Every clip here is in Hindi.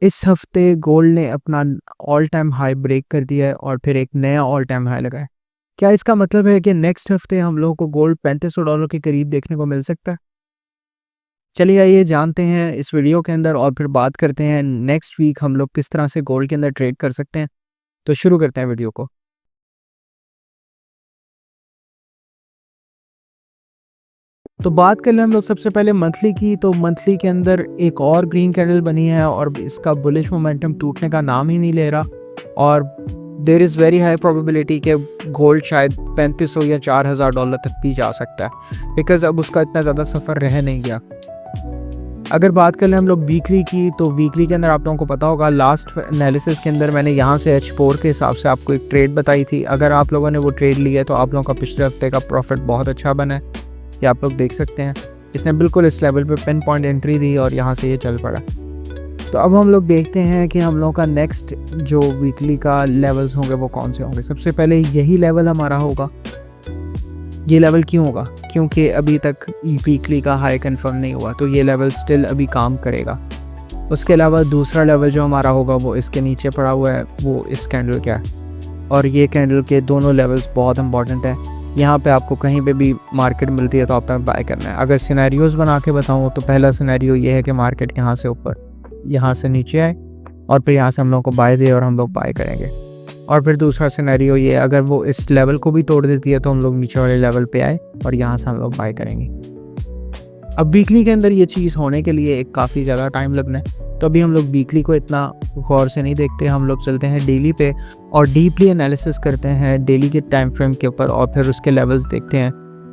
इस हफ्ते गोल्ड ने अपना ऑल टाइम हाई ब्रेक कर दिया है और फिर एक नया ऑल टाइम हाई लगा है। क्या इसका मतलब है कि नेक्स्ट हफ्ते हम लोगों को गोल्ड $3500 के करीब देखने को मिल सकता है? चलिए आइए जानते हैं इस वीडियो के अंदर और फिर बात करते हैं नेक्स्ट वीक हम लोग किस तरह से गोल्ड के अंदर ट्रेड कर सकते हैं। तो शुरू करते हैं वीडियो को। तो बात कर लें हम लोग सबसे पहले मंथली की, तो मंथली के अंदर एक और ग्रीन कैंडल बनी है और इसका बुलिश मोमेंटम टूटने का नाम ही नहीं ले रहा और there is very high probability कि गोल्ड शायद 3500 या $4000 तक भी जा सकता है, बिकॉज अब उसका इतना ज़्यादा सफ़र रह नहीं गया। अगर बात कर लें हम लोग वीकली की, तो वीकली के अंदर आप लोगों को पता होगा लास्ट एनालिसिस के अंदर मैंने यहाँ से H4 के हिसाब से आपको एक ट्रेड बताई थी। अगर आप लोगों ने वो ट्रेड लिया है तो आप लोगों का पिछले हफ्ते का प्रॉफिट बहुत अच्छा बना है, ये आप लोग देख सकते हैं। इसने बिल्कुल इस लेवल पे पिन पॉइंट एंट्री दी और यहाँ से ये चल पड़ा। तो अब हम लोग देखते हैं कि हम लोगों का नेक्स्ट जो वीकली का लेवल्स होंगे वो कौन से होंगे। सबसे पहले यही लेवल हमारा होगा। ये लेवल क्यों होगा? क्योंकि अभी तक वीकली का हाई कंफर्म नहीं हुआ, तो ये लेवल स्टिल अभी काम करेगा। उसके अलावा दूसरा लेवल जो हमारा होगा वो इसके नीचे पड़ा हुआ है, वो इस कैंडल का है और ये कैंडल के दोनों लेवल्स बहुत इंपॉर्टेंट है। यहाँ पे आपको कहीं पे भी मार्केट मिलती है तो आपने बाय करना है। अगर सिनेरियोज़ बना के बताऊँ तो पहला सिनेरियो ये है कि मार्केट यहाँ से ऊपर, यहाँ से नीचे आए और फिर यहाँ से हम लोग को बाय दे और हम लोग बाय करेंगे। और फिर दूसरा सिनेरियो ये, अगर वो इस लेवल को भी तोड़ देती है तो हम लोग नीचे वाले लेवल पे आए और यहाँ से हम लोग बाय करेंगे। अब वीकली के अंदर ये चीज़ होने के लिए एक काफ़ी ज़्यादा टाइम लगना है, तो अभी हम लोग वीकली को इतना गौर से नहीं देखते। हम लोग चलते हैं डेली पे और डीपली एनालिसिस करते हैं डेली के टाइम फ्रेम के ऊपर और फिर उसके लेवल्स देखते हैं।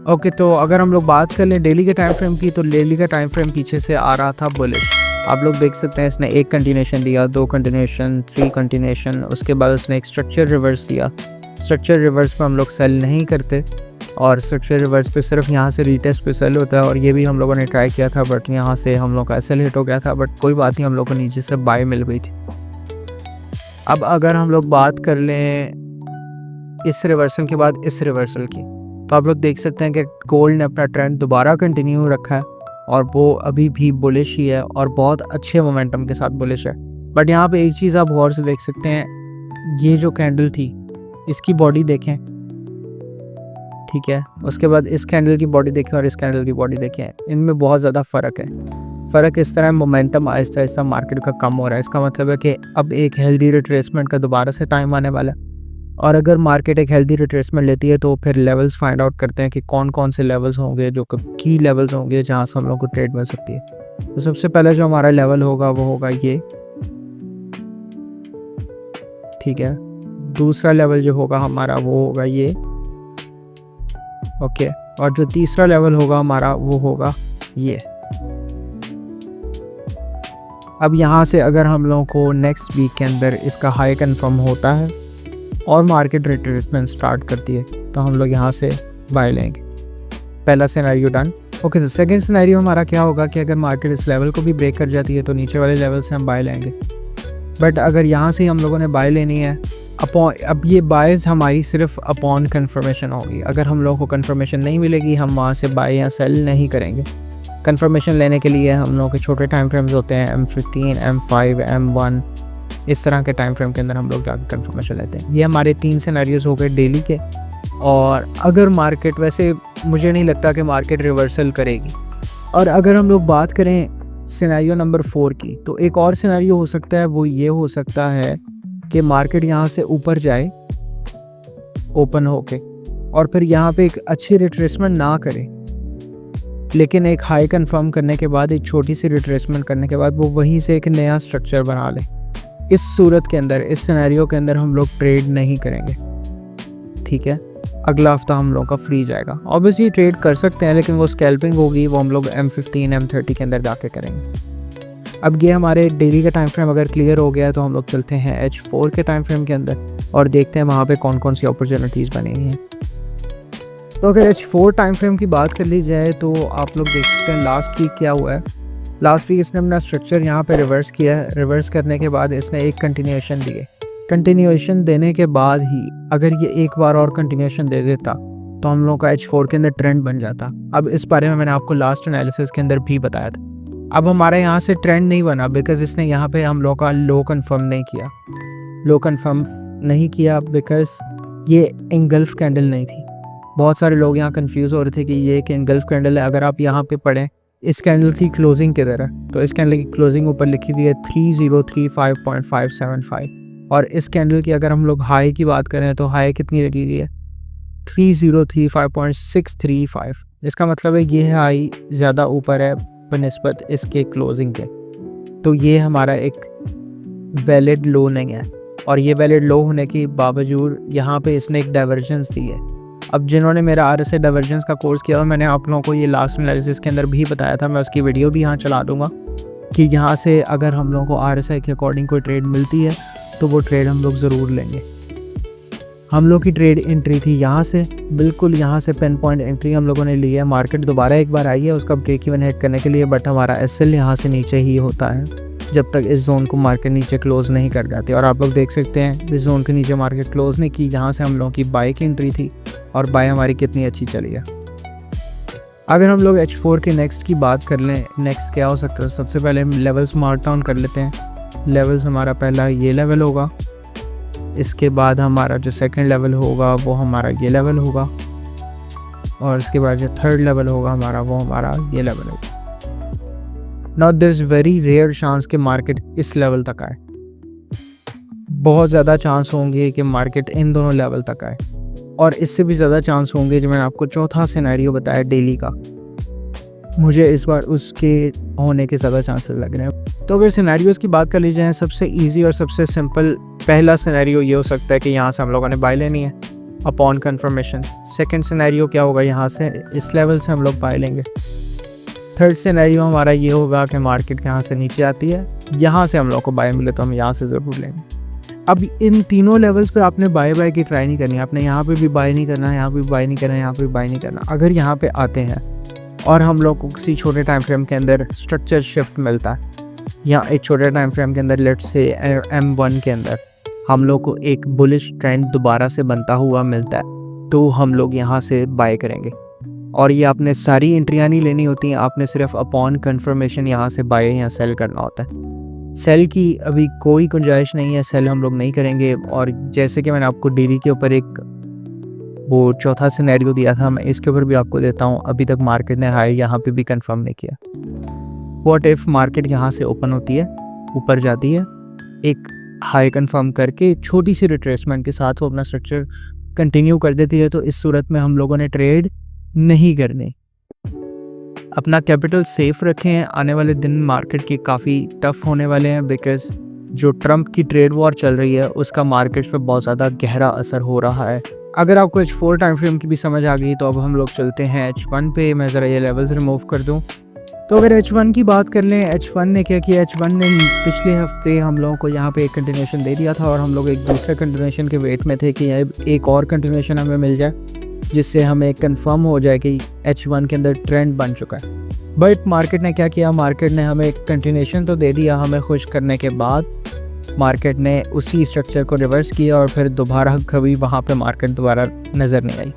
ओके, तो अगर हम लोग बात कर लें डेली के टाइम फ्रेम की, तो डेली का टाइम फ्रेम पीछे से आ रहा था बुलिश। आप लोग देख सकते हैं इसने एक कंटिन्यूशन दिया, 2 कंटिन्यूशन, 3 कंटिन्यूशन, उसके बाद उसने एक स्ट्रक्चर रिवर्स दिया। स्ट्रक्चर रिवर्स पे हम लोग सेल नहीं करते और स्ट्रक्चर रिवर्स पे सिर्फ यहाँ से रीटेस्ट पे सेल होता है और ये भी हम लोगों ने ट्राई किया था, बट यहाँ से हम लोग का एसएल हिट हो गया था, बट कोई बात नहीं, हम लोग को नीचे से बाय मिल गई थी। अब अगर हम लोग बात कर लें इस रिवर्सल के बाद इस रिवर्सल की, तो आप लोग देख सकते हैं कि गोल्ड ने अपना ट्रेंड दोबारा कंटिन्यू रखा है और वो अभी भी बुलिश ही है और बहुत अच्छे मोमेंटम के साथ बुलिश है। बट यहाँ पे एक चीज़ आप गौर से देख सकते हैं, ये जो कैंडल थी इसकी बॉडी देखें, ठीक है, उसके बाद इस कैंडल की बॉडी देखें और इस कैंडल की बॉडी देखें, इनमें बहुत ज़्यादा फ़र्क है। फ़र्क इस तरह मोमेंटम आहिस्ता आहिस्ता मार्केट का कम हो रहा है। इसका मतलब है कि अब एक हेल्दी रिट्रेसमेंट का दोबारा से टाइम आने वाला है और अगर मार्केट एक हेल्दी रिट्रेसमेंट लेती है तो फिर लेवल्स फाइंड आउट करते हैं कि कौन कौन से लेवल्स होंगे जो की लेवल्स होंगे जहाँ से हम लोग को ट्रेड मिल सकती है। तो सबसे पहले जो हमारा लेवल होगा वो होगा ये, ठीक है। दूसरा लेवल जो होगा हमारा वो होगा ये, ओके। और जो तीसरा लेवल होगा हमारा वो होगा ये। अब यहाँ से अगर हम लोगों को नेक्स्ट वीक के अंदर इसका हाई कंफर्म होता है और मार्केट रिट्रेसमेंट स्टार्ट करती है तो हम लोग यहाँ से बाय लेंगे। पहला सिनेरियो डन। ओके, तो सेकंड सिनेरियो हमारा क्या होगा कि अगर मार्केट इस लेवल को भी ब्रेक कर जाती है तो नीचे वाले लेवल से हम बाय लेंगे। बट अगर यहाँ से हम लोगों ने बाय लेनी है अब ये बायस हमारी सिर्फ अपॉन कन्फर्मेशन होगी। अगर हम लोगों को कन्फर्मेशन नहीं मिलेगी हम वहाँ से बाय या सेल नहीं करेंगे। कन्फर्मेशन लेने के लिए हम लोगों के छोटे टाइम फ्रेम्स होते हैं, M15, M5, M1, इस तरह के टाइम फ्रेम के अंदर हम लोग जाकर कन्फर्मेशन लेते हैं। ये हमारे 3 सिनेरियोज हो गए डेली के। और अगर मार्केट, वैसे मुझे नहीं लगता कि मार्केट रिवर्सल करेगी। और अगर हम लोग बात करें सिनेरियो नंबर 4 की, तो एक और सिनेरियो हो सकता है, वो ये हो सकता है कि मार्केट यहाँ से ऊपर जाए ओपन होके और फिर यहाँ पे एक अच्छी रिट्रेसमेंट ना करे, लेकिन एक हाई कंफर्म करने के बाद, एक छोटी सी रिट्रेसमेंट करने के बाद वो वहीं से एक नया स्ट्रक्चर बना ले। इस सूरत के अंदर, इस सिनेरियो के अंदर हम लोग ट्रेड नहीं करेंगे, ठीक है। अगला हफ्ता हम लोग का फ्री जाएगा। ऑब्वियसली ट्रेड कर सकते हैं लेकिन वो स्कैल्पिंग होगी, वो हम लोग M15, M30 के अंदर जाके करेंगे। अब ये हमारे डेली का टाइम फ्रेम अगर क्लियर हो गया तो हम लोग चलते हैं H4 के टाइम फ्रेम के अंदर और देखते हैं वहाँ पे कौन कौन सी अपॉर्चुनिटीज़ बनी हुई हैं। तो अगर H4 टाइम फ्रेम की बात कर ली जाए तो आप लोग देख सकते हैं लास्ट वीक क्या हुआ है। लास्ट वीक इसने अपना स्ट्रक्चर यहाँ पे रिवर्स किया है। रिवर्स करने के बाद इसने एक कंटिन्यूएशन दिए। कंटिन्यूएशन देने के बाद ही अगर ये एक बार और कंटिन्यूएशन दे देता तो हम लोग का H4 के अंदर ट्रेंड बन जाता। अब इस बारे में मैंने आपको लास्ट एनालिसिस के अंदर भी बताया था। अब हमारे यहाँ से ट्रेंड नहीं बना बिकॉज इसने यहाँ पे हम लोग का लो कंफर्म नहीं किया। लो कंफर्म नहीं किया बिकॉज ये एंगल्फ कैंडल नहीं थी। बहुत सारे लोग यहाँ कंफ्यूज हो रहे थे कि ये एक एंगल्फ कैंडल है। अगर आप यहाँ पे पढ़ें इस कैंडल की क्लोजिंग किधर है, तो इस कैंडल की क्लोजिंग ऊपर लिखी हुई है 3035.575 और इस कैंडल की अगर हम लोग हाई की बात करें तो हाई कितनी लगी हुई है 3035.635। इसका मतलब है ये हाई ज़्यादा ऊपर है बनिस्बत इसके क्लोजिंग के, तो ये हमारा एक वैलिड लो नहीं है। और ये वैलिड लो होने के बावजूद यहाँ पे इसने एक डाइवर्जेंस दी है। अब जिन्होंने मेरा RSI डाइवर्जेंस का कोर्स किया और मैंने आप लोगों को ये लास्ट एनालिसिस के अंदर भी बताया था, मैं उसकी वीडियो भी यहाँ चला दूँगा कि यहाँ से अगर हम लोगों को RSI के अकॉर्डिंग कोई ट्रेड मिलती है तो वो ट्रेड हम लोग ज़रूर लेंगे। हम लोग की ट्रेड एंट्री थी यहाँ से, बिल्कुल यहाँ से पेन पॉइंट एंट्री हम लोगों ने ली है। मार्केट दोबारा एक बार आई है उसका ब्रेक इवन हिट करने के लिए, बट हमारा SL यहाँ से नीचे ही होता है जब तक इस जोन को मार्केट नीचे क्लोज नहीं कर जाती। और आप लोग देख सकते हैं इस जोन के नीचे मार्केट क्लोज नहीं की, यहाँ से हम लोगों की बाय की एंट्री थी और बाय हमारी कितनी अच्छी चली है। अगर हम लोग H4 के नेक्स्ट की बात कर लें, नेक्स्ट क्या हो सकता है, सबसे पहले हम लेवल्स मार्क डाउन कर लेते हैं। लेवल्स हमारा पहला ये लेवल होगा, इसके बाद हमारा जो सेकंड लेवल होगा वो हमारा ये लेवल होगा, और इसके बाद जो थर्ड लेवल होगा हमारा वो हमारा ये लेवल होगा। Now there is very rare chance कि मार्केट इस लेवल तक आए, बहुत ज़्यादा चांस होंगे कि मार्केट इन दोनों लेवल तक आए, और इससे भी ज़्यादा चांस होंगे जो मैंने आपको चौथा सिनेरियो बताया डेली का, मुझे इस बार उसके होने के ज़्यादा चांसेस लग रहे हैं। तो अगर सिनेरियोज़ की बात कर ली जाए, सबसे इजी और सबसे सिंपल पहला सिनेरियो ये हो सकता है कि यहाँ से हम लोगों ने बाय लेनी है अपॉन कंफर्मेशन। सेकंड सिनेरियो क्या होगा, यहाँ से इस लेवल से हम लोग बाय लेंगे। थर्ड सिनेरियो हमारा ये होगा कि मार्केट यहाँ से नीचे आती है, यहाँ से हम लोग को बाय मिले तो हम यहाँ से ज़रूर लेंगे। अब इन तीनों लेवल्स पे आपने बाय की ट्राई नहीं करनी, आपने यहाँ पे भी बाय नहीं करना, यहाँ पे भी बाय नहीं करना, यहाँ पे भी बाय नहीं करना। अगर यहाँ पे आते हैं और हम लोग को किसी छोटे टाइम फ्रेम के अंदर स्ट्रक्चर शिफ्ट मिलता है, या एक छोटे टाइम फ्रेम के अंदर लेट्स से M1 के अंदर हम लोग को एक बुलिश ट्रेंड दोबारा से बनता हुआ मिलता है, तो हम लोग यहाँ से बाय करेंगे। और ये आपने सारी एंट्रियाँ नहीं लेनी होती हैं, आपने सिर्फ अपॉन कन्फर्मेशन यहाँ से बाय या सेल करना होता है। सेल की अभी कोई गुंजाइश नहीं है, सेल हम लोग नहीं करेंगे। और जैसे कि मैंने आपको डेली के ऊपर एक वो चौथा सिनेरियो दिया था, मैं इसके ऊपर भी आपको देता हूँ। अभी तक मार्केट ने हाई यहाँ पे भी कंफर्म नहीं किया। व्हाट इफ मार्केट यहाँ से ओपन होती है, ऊपर जाती है, एक हाई कंफर्म करके छोटी सी रिट्रेसमेंट के साथ वो अपना स्ट्रक्चर कंटिन्यू कर देती है, तो इस सूरत में हम लोगों ने ट्रेड नहीं करनी। अपना कैपिटल सेफ रखें, आने वाले दिन मार्केट के काफ़ी टफ होने वाले हैं बिकॉज जो ट्रंप की ट्रेड वॉर चल रही है उसका मार्केट पे बहुत ज़्यादा गहरा असर हो रहा है। अगर आपको H4 टाइम फ्रेम की भी समझ आ गई तो अब हम लोग चलते हैं H1 पे। मैं ज़रा ये लेवल्स रिमूव कर दूं। तो अगर H1 की बात कर लें, H1 ने क्या किया, H1 ने पिछले हफ्ते हम लोगों को यहाँ पे एक कंटिन्यूशन दे दिया था और हम लोग एक दूसरे कंटिन्यूशन के वेट में थे कि एक और कंटिन्यूशन हमें मिल जाए जिससे हमें कंफर्म हो जाए कि H1 के अंदर ट्रेंड बन चुका है। बट मार्केट ने क्या किया, मार्केट ने हमें एक कंटिन्यूशन तो दे दिया, हमें खुश करने के बाद मार्केट ने उसी स्ट्रक्चर को रिवर्स किया और फिर दोबारा कभी वहाँ पे मार्केट दोबारा नज़र नहीं आई।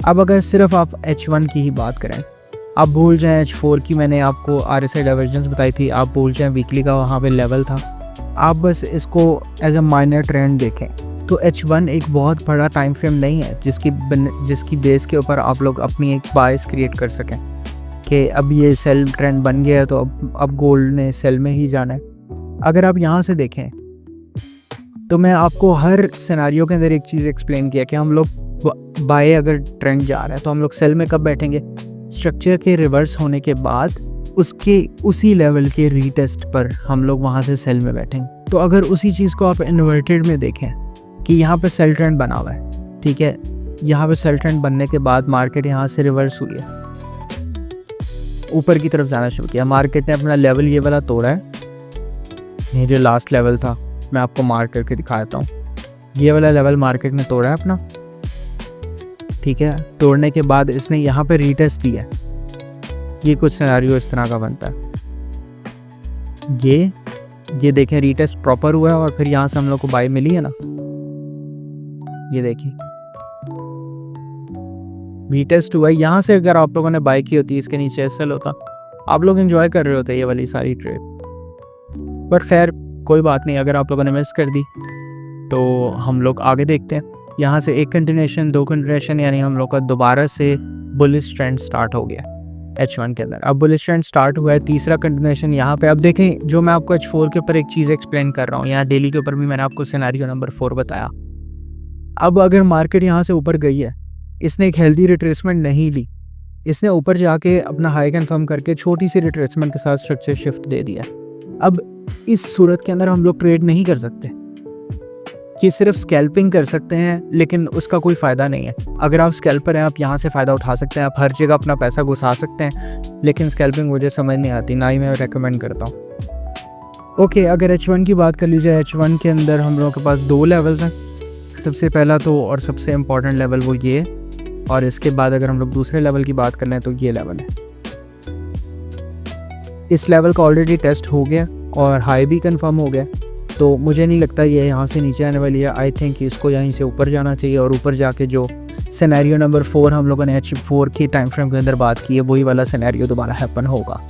अब अगर सिर्फ आप H1 की ही बात करें, आप भूल जाएं H4 की मैंने आपको RSI डाइवर्जेंस बताई थी, आप भूल जाएं वीकली का वहाँ पे लेवल था, आप बस इसको एज अ माइनर ट्रेंड देखें। तो H1 एक बहुत बड़ा टाइम फ्रेम नहीं है जिसकी बेस के ऊपर आप लोग अपनी एक बायस क्रिएट कर सकें कि अब ये सेल ट्रेंड बन गया है तो अब गोल्ड ने सेल में ही जाना है। अगर आप यहाँ से देखें तो मैं आपको हर सिनेरियो के अंदर एक चीज़ एक्सप्लेन किया कि हम लोग बाय अगर ट्रेंड जा रहा है तो हम लोग सेल में कब बैठेंगे, स्ट्रक्चर के रिवर्स होने के बाद उसके उसी लेवल के रीटेस्ट पर हम लोग वहाँ से सेल में बैठेंगे। तो अगर उसी चीज़ को आप इन्वर्टेड में देखें कि यहाँ पे सेल ट्रेंड बना हुआ है, ठीक है, यहाँ पे सेल ट्रेंड बनने के बाद मार्केट यहाँ से रिवर्स हुई है, ऊपर की तरफ जाना शुरू किया। मार्केट ने अपना लेवल ये वाला तोड़ा है, ये जो लास्ट लेवल था मैं आपको मार्क करके दिखाता हूँ, ये वाला लेवल मार्केट ने तोड़ा है अपना, ठीक है। तोड़ने के बाद इसने यहाँ पे रीटेस्ट दिया है, ये कुछ सिनेरियो इस तरह का बनता है। ये देखें रीटेस्ट प्रॉपर हुआ है और फिर यहाँ से हम लोग को बाय मिली है ना, ये देखिए रीटेस्ट हुआ है। यहाँ से अगर आप लोगों ने बाय की होती इसके नीचे एसएल होता आप लोग एंजॉय कर रहे होते ये वाली सारी ट्रेड। पर खैर कोई बात नहीं, अगर आप लोगों ने मिस कर दी तो हम लोग आगे देखते हैं। यहाँ से एक कंटिन्यूशन, 2 कंटिन्यूशन, यानी हम लोग का दोबारा से बुलिश ट्रेंड स्टार्ट हो गया H1 के अंदर। अब बुलिश ट्रेंड स्टार्ट हुआ है, तीसरा कंटिन्यूशन यहाँ पे। अब देखें, जो मैं आपको H4 के ऊपर एक चीज़ एक्सप्लेन कर रहा हूँ, यहाँ डेली के ऊपर भी मैंने आपको सिनेरियो नंबर 4 बताया। अब अगर मार्केट यहाँ से ऊपर गई है, इसने एक हेल्दी रिट्रेसमेंट नहीं ली, इसने ऊपर जाके अपना हाई कन्फर्म करके छोटी सी रिट्रेसमेंट के साथ स्ट्रक्चर शिफ्ट दे दिया। अब इस सूरत के अंदर हम लोग ट्रेड नहीं कर सकते, कि सिर्फ स्कैल्पिंग कर सकते हैं, लेकिन उसका कोई फ़ायदा नहीं है। अगर आप स्कैल्पर हैं, आप यहाँ से फ़ायदा उठा सकते हैं, आप हर जगह अपना पैसा घुसा सकते हैं, लेकिन स्कैल्पिंग मुझे समझ नहीं आती, ना ही मैं रेकमेंड करता हूँ। ओके, अगर H1 की बात कर ली जाए, H1 के अंदर हम लोगों के पास 2 लेवल्स हैं। सबसे पहला तो और सबसे इम्पॉर्टेंट लेवल वो ये, और इसके बाद अगर हम लोग दूसरे लेवल की बात कर लें तो ये लेवल है। इस लेवल का ऑलरेडी टेस्ट हो गया और हाई भी कंफर्म हो गया, तो मुझे नहीं लगता ये यहाँ से नीचे आने वाली है। आई थिंक इसको यहीं से ऊपर जाना चाहिए, और ऊपर जाके जो सिनेरियो नंबर 4 हम लोगों ने H4 की टाइम फ्रेम के अंदर बात की है, वही वाला सिनेरियो दोबारा हैपन होगा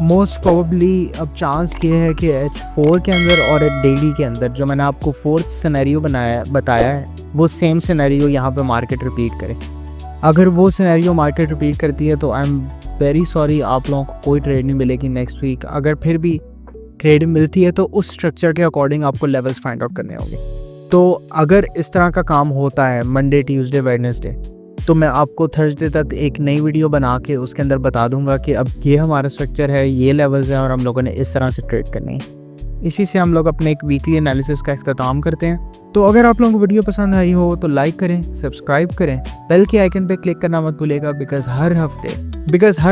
मोस्ट प्रोबेबली। अब चांस ये है कि H4 के अंदर और डेली के अंदर जो मैंने आपको 4th सिनेरियो बताया है, वो सेम सिनेरियो यहाँ पे मार्केट रिपीट करे। अगर वो सिनेरियो मार्केट रिपीट करती है तो आई एम वेरी सॉरी, आप लोगों को कोई ट्रेड नहीं मिलेगी नेक्स्ट वीक। अगर फिर भी ट्रेड मिलती है तो उस स्ट्रक्चर के अकॉर्डिंग आपको लेवल्स फाइंड आउट करने होंगे। तो अगर इस तरह का काम होता है मंडे, ट्यूसडे, वेडनेसडे, तो मैं आपको थर्सडे तक एक नई वीडियो बना के उसके अंदर बता दूंगा कि अब ये हमारा स्ट्रक्चर है, ये लेवल्स हैं, और हम लोगों ने इस तरह से ट्रेड करनी है। इसी से हम लोग अपने एक वीकली एनालिसिस का इख्तिताम करते हैं। तो अगर आप लोगों को वीडियो पसंद आई हो तो लाइक करें, सब्सक्राइब करें, बेल के आइकन पे क्लिक करना मत भूलिएगा, बिकॉज हर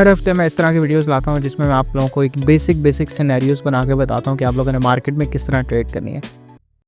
हफ्ते मैं इस तरह के वीडियोस लाता हूँ जिसमें मैं आप लोगों को एक बेसिक सिनेरियोस बना के बताता हूँ कि आप लोगों ने मार्केट में किस तरह ट्रेड करनी है।